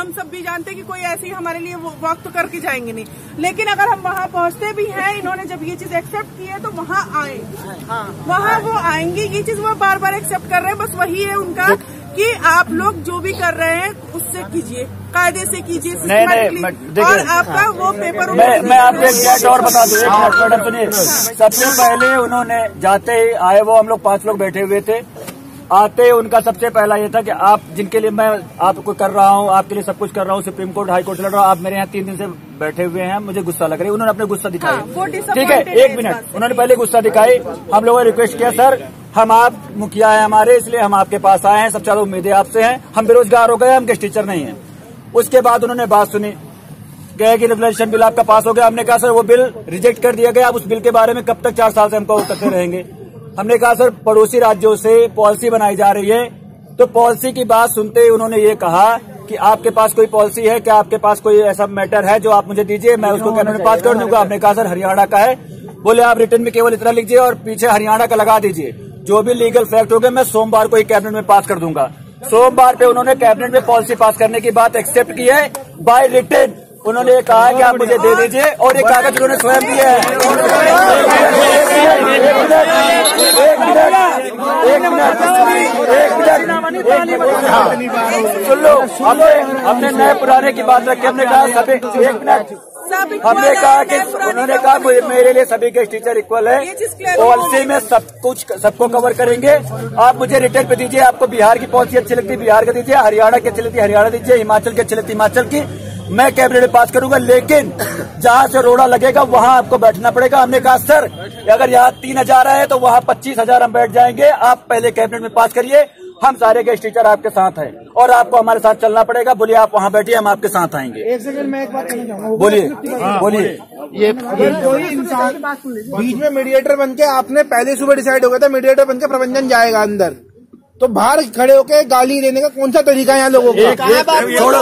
हम सब भी जानते हैं कि कोई ऐसे ही हमारे लिए वॉक तो करके जाएंगे नहीं, लेकिन अगर हम वहाँ पहुँचते भी हैं, इन्होंने जब ये चीज एक्सेप्ट की है तो वहाँ आए, वहाँ वो आएंगे। ये चीज वो बार बार एक्सेप्ट कर रहे हैं, बस वही है उनका कि आप लोग जो भी कर रहे हैं उससे कीजिए, कायदे से कीजिए, और आपका वो पेपर। मैं आपको एक डेट और बता दूं, मैडम सुनिए। सबसे पहले उन्होंने जाते ही आए, वो हम लोग 5 लोग बैठे हुए थे, आते ही उनका सबसे पहला ये था कि आप जिनके लिए मैं आपको कर रहा हूँ, आपके लिए सब कुछ कर रहा हूँ, सुप्रीम कोर्ट हाई कोर्ट से लड़ रहा हूँ, आप मेरे यहाँ 3 दिन से बैठे हुए हैं, मुझे गुस्सा लग रहा है। उन्होंने अपने गुस्सा दिखाया, ठीक है, 1 मिनट, उन्होंने पहले गुस्सा दिखाई। हम लोगों ने रिक्वेस्ट किया, सर हम आप मुखिया है हमारे, इसलिए हम आपके पास आए हैं, सब चारों उम्मीदें आपसे हैं, हम बेरोजगार हो गए, हम गेस्ट टीचर नहीं है। उसके बाद उन्होंने बात सुनी, कहे कि रेगुलेशन बिल आपका पास हो गया। हमने कहा सर वो बिल रिजेक्ट कर दिया गया, आप उस बिल के बारे में कब तक 4 साल से हमको करते रहेंगे। हमने कहा सर पड़ोसी राज्यों से पॉलिसी बनाई जा रही है, तो पॉलिसी की बात सुनते ही उन्होंने ये कहा कि आपके पास कोई पॉलिसी है क्या, आपके पास कोई ऐसा मैटर है जो आप मुझे दीजिए, मैं उसको कैबिनेट में पास कर दूंगा। हमने कहा सर हरियाणा का है। बोले आप रिटर्न में केवल इतना लिखिए और पीछे हरियाणा का लगा दीजिए, जो भी लीगल फैक्ट हो गए मैं सोमवार को ही कैबिनेट में पास कर दूंगा। सोमवार पे उन्होंने कैबिनेट में पॉलिसी पास करने की बात एक्सेप्ट की है बाय रिटर्न। उन्होंने ये कहा कि आप मुझे दे दीजिए, और ये कागज उन्होंने स्वयं दिया है। सुन लो, हमने नए पुराने की बात रखी, हमने कहा सभी, 1 मिनट, हमने कहा कि उन्होंने कहा मेरे लिए सभी गेस्ट टीचर इक्वल है, पॉलिसी में सब कुछ सबको कवर करेंगे। आप मुझे रिटर्न पे दीजिए, आपको बिहार की पॉलिसी अच्छी लगती है बिहार का दीजिए, हरियाणा की अच्छी लगती है हरियाणा दीजिए, हिमाचल की अच्छी लगती है हिमाचल की, मैं कैबिनेट में पास करूंगा, लेकिन जहां से रोड़ा लगेगा वहां आपको बैठना पड़ेगा। हमने कहा सर अगर यहाँ 3000 है तो वहाँ 25,000 हम बैठ जाएंगे, आप पहले कैबिनेट में पास करिए, हम सारे गेस्ट टीचर आपके साथ हैं और आपको हमारे साथ चलना पड़ेगा। बोलिए आप वहाँ बैठिए, हम आपके साथ आएंगे। 1 सेकंड में एक बात कहना चाहूंगा। बोलिए। ये कोई इंसान बीच में मीडिएटर बन के, आपने पहले सुबह डिसाइड हो गया था मीडिएटर बन के प्रबंधन जाएगा अंदर, तो बाहर खड़े होके गाली देने का कौन सा तरीका है यहाँ लोगों का? छोड़ो,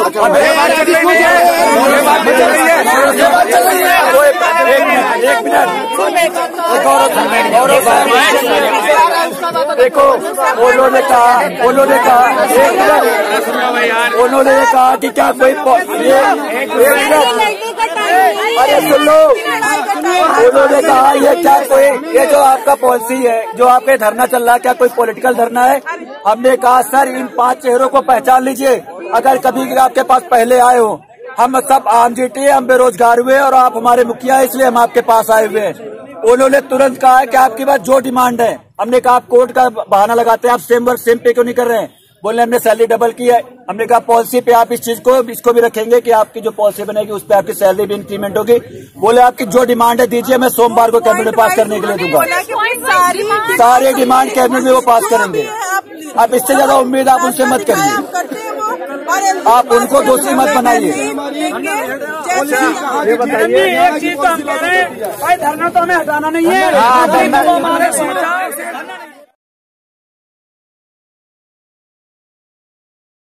एक मिनट, देखो उन्होंने कहा कि क्या कोई, अरे सुन लो, उन्होंने कहा ये क्या कोई, ये जो आपका पॉलिसी है, जो आपके धरना चल रहा है, क्या कोई पॉलिटिकल धरना है? हमने कहा सर इन 5 चेहरों को पहचान लीजिए, अगर कभी आपके पास पहले आए हो, हम सब आम जीटी है, हम बेरोजगार हुए और आप हमारे मुखिया है, इसलिए हम आपके पास आए हुए हैं। उन्होंने तुरंत कहा कि आपके पास जो डिमांड है, हमने कहा आप कोर्ट का बहाना लगाते हैं, आप सेम वर्क सेम पे क्यों नहीं कर रहे हैं? बोले हमने सैलरी डबल की है। हमने कहा पॉलिसी पे आप इस चीज को इसको भी रखेंगे कि आपकी जो पॉलिसी बनेगी उस पे आपकी सैलरी भी इंक्रीमेंट होगी। बोले आपकी जो डिमांड है दीजिए, मैं सोमवार को कैबिनेट में पास करने के लिए दूंगा। सारे डिमांड कैबिनेट में वो पास करेंगे। आप इससे ज्यादा उम्मीद आप उनसे मत करिए, आप उनको दोषी मत बनाइए। एक चीज तो हम कह रहे हैं, भाई धरना तो हमें हटाना नहीं है।